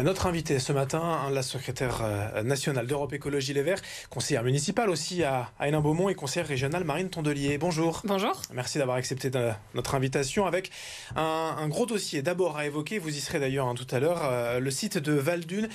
Notre invitée ce matin, la secrétaire nationale d'Europe Écologie Les Verts, conseillère municipale aussi à Hénin-Beaumont et conseillère régionale Marine Tondelier. Bonjour. Bonjour. Merci d'avoir accepté notre invitation avec un gros dossier d'abord à évoquer. Vous y serez d'ailleurs tout à l'heure. Le site de Val-d'Une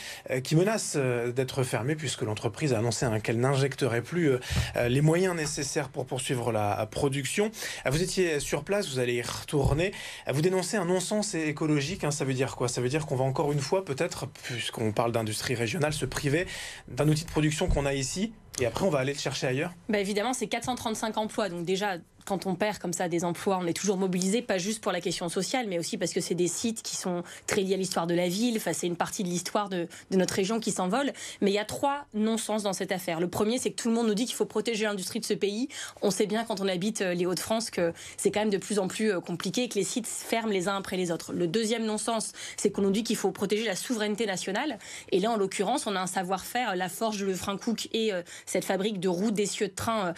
qui menace d'être fermé puisque l'entreprise a annoncé qu'elle n'injecterait plus les moyens nécessaires pour poursuivre la production. Vous étiez sur place, vous allez y retourner. Vous dénoncez un non-sens écologique. Ça veut dire quoi? Ça veut dire qu'on va encore une fois peut-être, puisqu'on parle d'industrie régionale, se priver d'un outil de production qu'on a ici et après on va aller le chercher ailleurs? Évidemment, c'est 435 emplois, donc déjà quand on perd comme ça des emplois, on est toujours mobilisé, pas juste pour la question sociale, mais aussi parce que c'est des sites qui sont très liés à l'histoire de la ville. Enfin, c'est une partie de l'histoire de notre région qui s'envole. Mais il y a 3 non-sens dans cette affaire. Le premier, c'est que tout le monde nous dit qu'il faut protéger l'industrie de ce pays. On sait bien quand on habite les Hauts-de-France que c'est quand même de plus en plus compliqué et que les sites ferment les uns après les autres. Le deuxième non-sens, c'est qu'on nous dit qu'il faut protéger la souveraineté nationale. Et là, en l'occurrence, on a un savoir-faire, la forge de Lefrancouc et cette fabrique de roues d'essieux de train,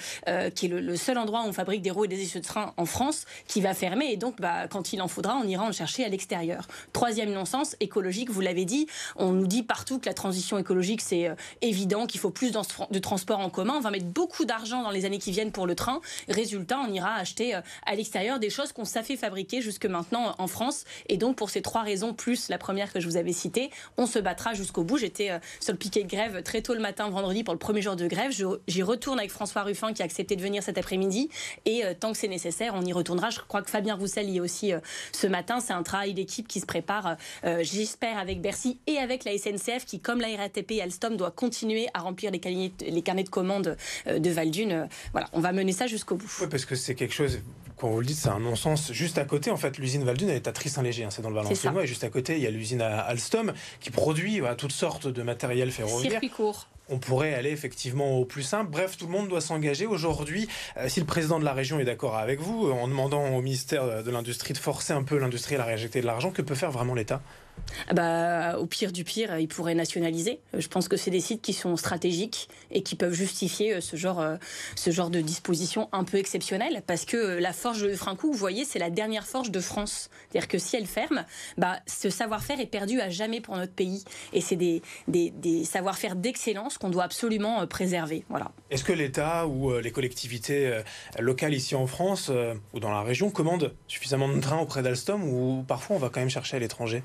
qui est le seul endroit où on fabrique des roues et des essieux de train en France, qui va fermer. Et donc, quand il en faudra, on ira en le chercher à l'extérieur. Troisième non-sens, écologique, vous l'avez dit. On nous dit partout que la transition écologique, c'est évident, qu'il faut plus de transport en commun. On va mettre beaucoup d'argent dans les années qui viennent pour le train. Résultat, on ira acheter à l'extérieur des choses qu'on savait fabriquer jusque maintenant en France. Et donc, pour ces 3 raisons, plus la première que je vous avais citée, on se battra jusqu'au bout. J'étais sur le piquet de grève très tôt le matin, vendredi, pour le premier jour de grève. J'y retourne avec François Ruffin, qui a accepté de venir cet après-midi. Et tant que c'est nécessaire, on y retournera. Je crois que Fabien Roussel y est aussi ce matin. C'est un travail d'équipe qui se prépare, j'espère, avec Bercy et avec la SNCF, qui, comme la RATP et Alstom, doit continuer à remplir les carnets de commandes de Val-d'Une. Voilà, on va mener ça jusqu'au bout. Oui, parce que c'est quelque chose, quand vous le dites, c'est un non-sens. Juste à côté, en fait, l'usine Val-d'Une, elle est à Tris-Saint-Léger, c'est dans le Valenciennois. Et juste à côté, il y a l'usine à Alstom qui produit toutes sortes de matériel ferroviaire. Circuit court. On pourrait aller effectivement au plus simple. Bref, tout le monde doit s'engager. Aujourd'hui, si le président de la région est d'accord avec vous, en demandant au ministère de l'Industrie de forcer un peu l'industrie à réinjecter de l'argent, que peut faire vraiment l'État ? Au pire du pire, ils pourraient nationaliser. Je pense que c'est des sites qui sont stratégiques et qui peuvent justifier ce genre de disposition un peu exceptionnelle, parce que la forge de Lefrancouc, vous voyez, c'est la dernière forge de France. C'est-à-dire que si elle ferme, ce savoir-faire est perdu à jamais pour notre pays. Et c'est des savoir-faire d'excellence qu'on doit absolument préserver. Voilà. Est-ce que l'État ou les collectivités locales ici en France ou dans la région commandent suffisamment de trains auprès d'Alstom, ou parfois on va quand même chercher à l'étranger ?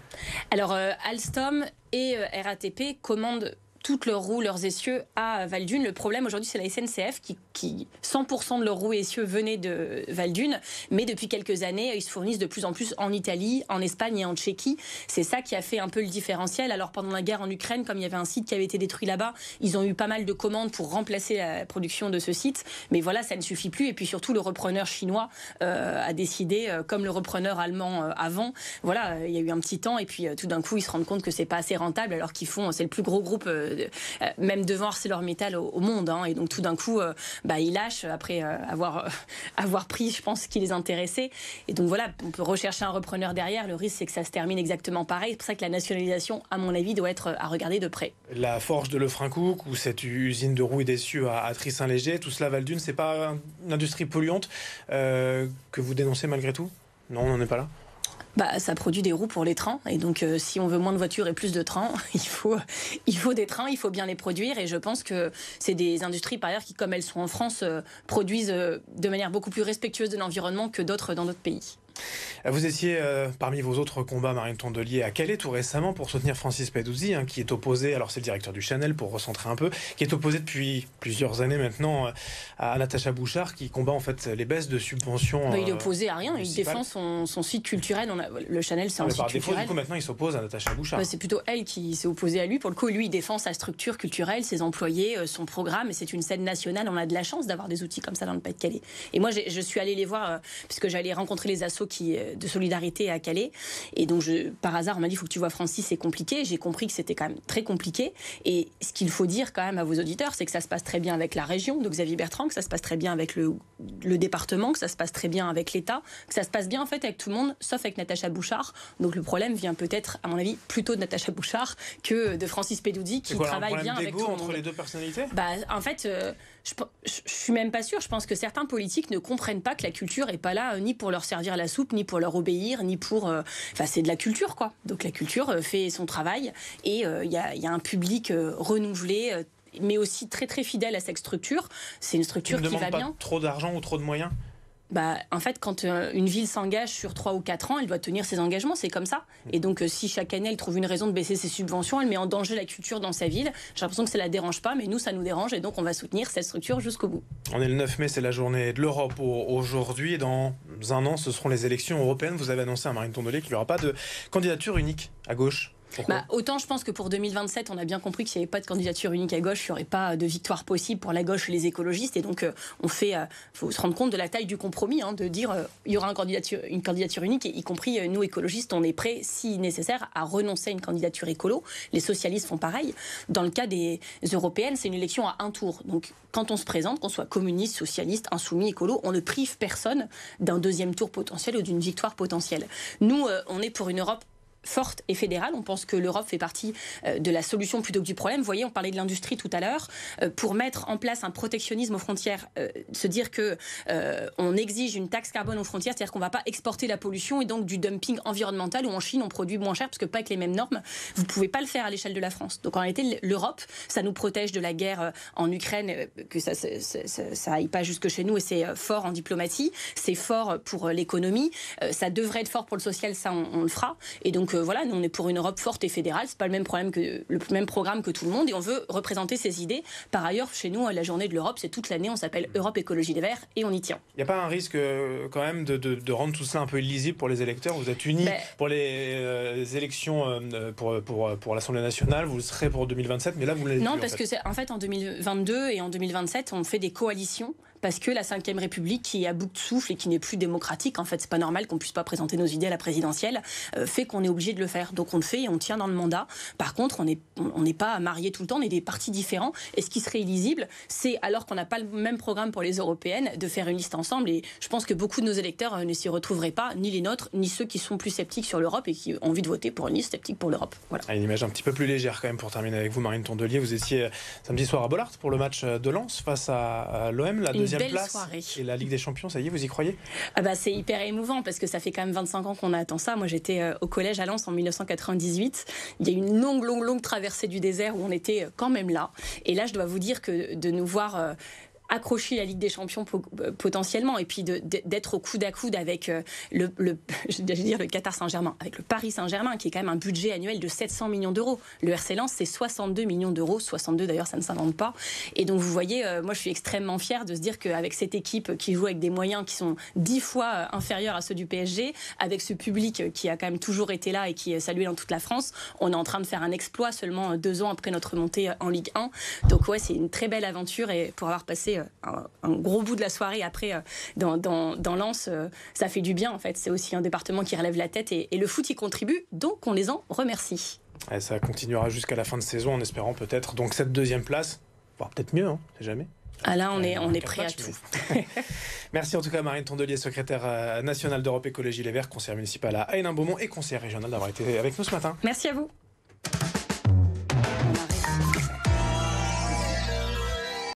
Alors, Alstom et RATP commandent toutes leurs roues, leurs essieux à Val-d'Une. Le problème aujourd'hui, c'est la SNCF qui 100% de leurs roues et essieux venaient de Val-d'Une, mais depuis quelques années, ils se fournissent de plus en plus en Italie, en Espagne et en Tchéquie. C'est ça qui a fait un peu le différentiel. Alors pendant la guerre en Ukraine, comme il y avait un site qui avait été détruit là-bas, ils ont eu pas mal de commandes pour remplacer la production de ce site. Mais voilà, ça ne suffit plus. Et puis surtout, le repreneur chinois a décidé, comme le repreneur allemand avant, voilà, il y a eu un petit temps et puis tout d'un coup, ils se rendent compte que c'est pas assez rentable, alors qu'ils c'est le plus gros groupe même devant ArcelorMittal au monde, et donc tout d'un coup ils lâchent après avoir pris, je pense, ce qui les intéressait. Et donc voilà, on peut rechercher un repreneur derrière. Le risque, c'est que ça se termine exactement pareil. C'est pour ça que la nationalisation, à mon avis, doit être à regarder de près. La forge de Lefrancouc ou cette usine de roues et d'essieux à Tris-Saint-Léger, tout cela, Val-d'Une, c'est pas une industrie polluante que vous dénoncez malgré tout? Non, on n'en est pas là. Ça produit des roues pour les trains, et donc si on veut moins de voitures et plus de trains, il faut des trains, il faut bien les produire. Et je pense que c'est des industries par ailleurs qui, comme elles sont en France, produisent de manière beaucoup plus respectueuse de l'environnement que d'autres dans notre pays. Vous étiez parmi vos autres combats, Marine Tondelier, à Calais tout récemment pour soutenir Francis Peduzzi, qui est opposé, alors c'est le directeur du Chanel pour recentrer un peu, qui est opposé depuis plusieurs années maintenant à Natacha Bouchart, qui combat en fait les baisses de subventions. Il est opposé à rien, il défend son site culturel. Le Chanel, c'est un site culturel. Du coup, maintenant il s'oppose à Natacha Bouchart. C'est plutôt elle qui s'est opposée à lui. Pour le coup, lui, il défend sa structure culturelle, ses employés, son programme, et c'est une scène nationale. On a de la chance d'avoir des outils comme ça dans le Pas-de-Calais. Et moi, je suis allée les voir puisque j'allais rencontrer les assos de solidarité à Calais. Et donc, par hasard, on m'a dit, il faut que tu vois Francis, c'est compliqué. J'ai compris que c'était quand même très compliqué. Et ce qu'il faut dire quand même à vos auditeurs, c'est que ça se passe très bien avec la région de Xavier Bertrand, que ça se passe très bien avec le département, que ça se passe très bien avec l'État, que ça se passe bien en fait avec tout le monde, sauf avec Natacha Bouchart. Donc le problème vient peut-être, à mon avis, plutôt de Natacha Bouchart que de Francis Peduzzi, qui travaille bien avec tout le monde. Entre les deux personnalités ? En fait, je suis même pas sûre. Je pense que certains politiques ne comprennent pas que la culture est pas là ni pour leur servir la soupe, ni pour leur obéir, ni pour... Enfin, c'est de la culture, quoi. Donc la culture fait son travail et il y a un public renouvelé, mais aussi très très fidèle à cette structure. C'est une structure qui va bien. Ne demande pas trop d'argent ou trop de moyens? En fait, quand une ville s'engage sur 3 ou 4 ans, elle doit tenir ses engagements, c'est comme ça. Et donc, si chaque année, elle trouve une raison de baisser ses subventions, elle met en danger la culture dans sa ville. J'ai l'impression que ça ne la dérange pas, mais nous, ça nous dérange. Et donc, on va soutenir cette structure jusqu'au bout. On est le 9 mai, c'est la journée de l'Europe aujourd'hui. Et dans un an, ce seront les élections européennes. Vous avez annoncé à Marine Tondelier qu'il n'y aura pas de candidature unique à gauche. Autant je pense que pour 2027, on a bien compris qu'il n'y avait pas de candidature unique à gauche, il n'y aurait pas de victoire possible pour la gauche et les écologistes. Et donc, faut se rendre compte de la taille du compromis, de dire il y aura une candidature unique, et y compris nous, écologistes, on est prêts, si nécessaire, à renoncer à une candidature écolo. Les socialistes font pareil. Dans le cas des européennes, c'est une élection à un tour. Donc, quand on se présente, qu'on soit communiste, socialiste, insoumis, écolo, on ne prive personne d'un deuxième tour potentiel ou d'une victoire potentielle. Nous, on est pour une Europe forte et fédérale. On pense que l'Europe fait partie de la solution plutôt que du problème. Vous voyez, on parlait de l'industrie tout à l'heure. Pour mettre en place un protectionnisme aux frontières, se dire que on exige une taxe carbone aux frontières, c'est-à-dire qu'on ne va pas exporter la pollution et donc du dumping environnemental, où en Chine on produit moins cher parce que pas avec les mêmes normes. Vous ne pouvez pas le faire à l'échelle de la France. Donc en réalité, l'Europe, ça nous protège de la guerre en Ukraine, que ça aille pas jusque chez nous, et c'est fort en diplomatie, c'est fort pour l'économie, ça devrait être fort pour le social, ça on le fera. Et donc voilà, nous on est pour une Europe forte et fédérale, c'est pas le même programme que tout le monde, et on veut représenter ces idées. Par ailleurs, chez nous, la journée de l'Europe, c'est toute l'année, on s'appelle Europe Écologie Les Verts, et on y tient. Il n'y a pas un risque quand même de rendre tout cela un peu illisible pour les électeurs? Vous êtes unis pour les élections pour l'Assemblée nationale, vous le serez pour 2027, mais là vous l'êtes plus. Non, parce que en fait en 2022 et en 2027, on fait des coalitions. Parce que la Ve République, qui est à bout de souffle et qui n'est plus démocratique, en fait, c'est pas normal qu'on puisse pas présenter nos idées à la présidentielle, fait qu'on est obligé de le faire. Donc on le fait et on tient dans le mandat. Par contre, on n'est pas mariés tout le temps, on est des partis différents. Et ce qui serait illisible, c'est, alors qu'on n'a pas le même programme pour les européennes, de faire une liste ensemble. Et je pense que beaucoup de nos électeurs ne s'y retrouveraient pas, ni les nôtres, ni ceux qui sont plus sceptiques sur l'Europe et qui ont envie de voter pour une liste sceptique pour l'Europe. Voilà. Une image un petit peu plus légère quand même pour terminer avec vous, Marine Tondelier. Vous étiez samedi soir à Bollaert pour le match de Lens face à l'OM, la deuxième place. Soirée. Et la Ligue des Champions, ça y est, vous y croyez? C'est hyper émouvant parce que ça fait quand même 25 ans qu'on attend ça. Moi, j'étais au collège à Lens en 1998. Il y a eu une longue traversée du désert où on était quand même là. Et là, je dois vous dire que de nous voir accrocher la Ligue des Champions potentiellement, et puis d'être au coude à coude avec le Qatar Saint-Germain, avec le Paris Saint-Germain, qui est quand même un budget annuel de 700 millions d'euros. Le RC Lens, c'est 62 millions d'euros. 62 d'ailleurs, ça ne s'invente pas. Et donc vous voyez, moi je suis extrêmement fière de se dire qu'avec cette équipe qui joue avec des moyens qui sont 10 fois inférieurs à ceux du PSG, avec ce public qui a quand même toujours été là et qui est salué dans toute la France, on est en train de faire un exploit seulement 2 ans après notre montée en Ligue 1. Donc ouais, c'est une très belle aventure, et pour avoir passé un gros bout de la soirée après dans Lens, ça fait du bien en fait. C'est aussi un département qui relève la tête, et le foot y contribue, donc on les en remercie. Et ça continuera jusqu'à la fin de saison en espérant peut-être donc cette deuxième place, voire peut-être mieux, c'est jamais. Là on est prêt à tout. Merci en tout cas Marine Tondelier, secrétaire nationale d'Europe Écologie Les Verts, conseillère municipale à Hénin-Beaumont et conseillère régionale, d'avoir été avec nous ce matin. Merci à vous.